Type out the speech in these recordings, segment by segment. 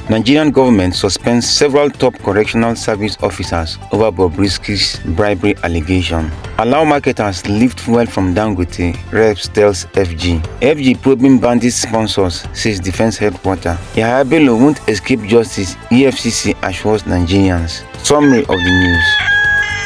Nigerian government suspends several top correctional service officers over Bobrisky's bribery allegation. Allow marketers lift fuel from Dangote, Reps tells FG. FG probing bandit sponsors, says Defense Headquarters. Yahaya Bello won't escape justice, EFCC assures Nigerians. Summary of the news.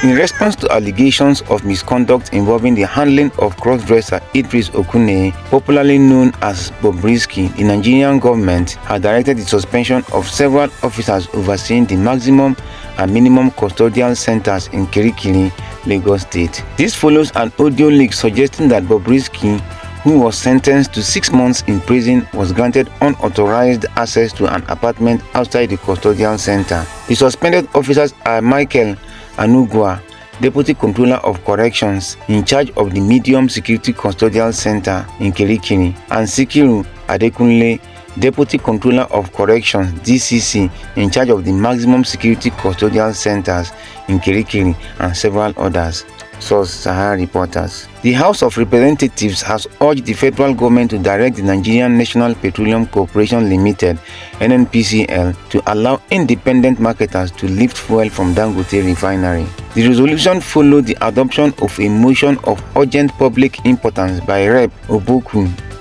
In response to allegations of misconduct involving the handling of cross-dresser Idris Okuneye, popularly known as Bobrisky, the Nigerian government had directed the suspension of several officers overseeing the Maximum and Minimum Custodial Centres in Kirikiri, Lagos State. This follows an audio leak suggesting that Bobrisky, who was sentenced to 6 months in prison, was granted unauthorized access to an apartment outside the custodial center. The suspended officers are Michael Anugwa, Deputy Controller of Corrections in charge of the Medium Security Custodial Centre in Kirikiri, and Sikiru Adekunle, Deputy Controller of Corrections (DCC) in charge of the Maximum Security Custodial Centres in Kirikiri, and several others. Source: Sahara Reporters. The House of Representatives has urged the federal government to direct the Nigerian National Petroleum Corporation Limited (NNPCL) to allow independent marketers to lift fuel from Dangote refinery. The resolution followed the adoption of a motion of urgent public importance by Rep.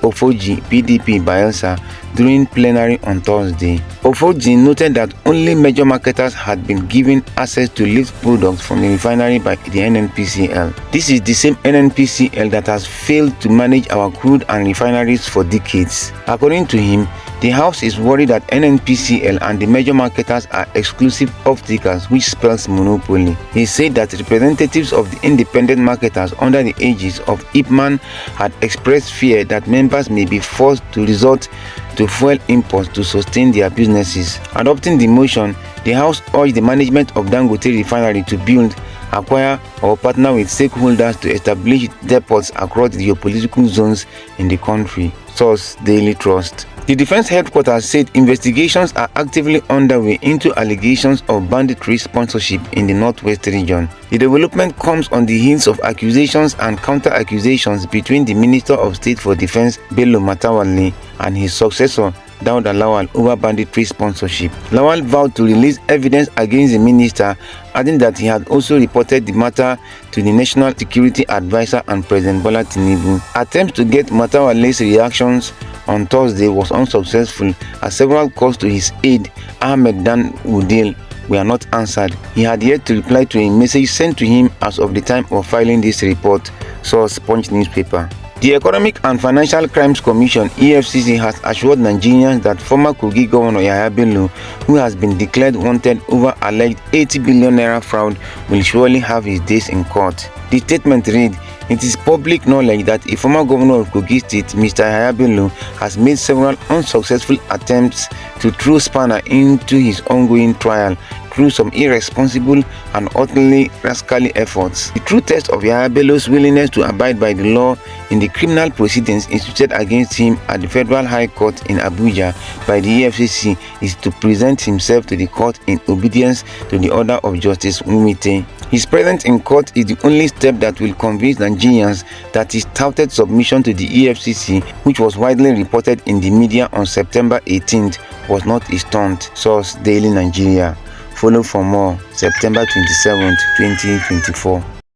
Ofoji, PDP, Bayelsa during plenary on Thursday. Ofoji noted that only major marketers had been given access to lift products from the refinery by the NNPCL. This is the same NNPCL that has failed to manage our crude and refineries for decades. According to him, the House is worried that NNPCL and the major marketers are exclusive off-takers, which spells monopoly. He said that representatives of the independent marketers under the aegis of IPMAN had expressed fear that members may be forced to resort to fuel imports to sustain their businesses. Adopting the motion, the House urged the management of Dangote refinery to build, acquire or partner with stakeholders to establish depots across the geopolitical zones in the country. Source: Daily Trust. The Defense Headquarters said investigations are actively underway into allegations of banditry sponsorship in the Northwest region. The development comes on the heels of accusations and counter-accusations between the Minister of State for Defense, Bello Matawale, and his successor, Dauda Lawal, over banditry sponsorship. Lawal vowed to release evidence against the minister, adding that he had also reported the matter to the National Security Advisor and President Bola Tinubu. Attempts to get Matawale's reactions on Thursday was unsuccessful, as several calls to his aide, Ahmed Dan Udil, were not answered. He had yet to reply to a message sent to him as of the time of filing this report, source Punch newspaper. The Economic and Financial Crimes Commission (EFCC) has assured Nigerians that former Kogi Governor Yahaya Bello, who has been declared wanted over alleged 80 billion naira fraud, will surely have his days in court. The statement read, "It is public knowledge that a former governor of Kogi State, Mr. Yahaya Bello, has made several unsuccessful attempts to throw spanner into his ongoing trial through some irresponsible and utterly rascally efforts. The true test of Yahaya Bello's willingness to abide by the law in the criminal proceedings instituted against him at the Federal High Court in Abuja by the EFCC is to present himself to the court in obedience to the order of Justice Nwite. His presence in court is the only step that will convince Nigerians that his touted submission to the EFCC, which was widely reported in the media on September 18th, was not a stunt." Source: Daily Nigeria. Follow for more. September 27th, 2024.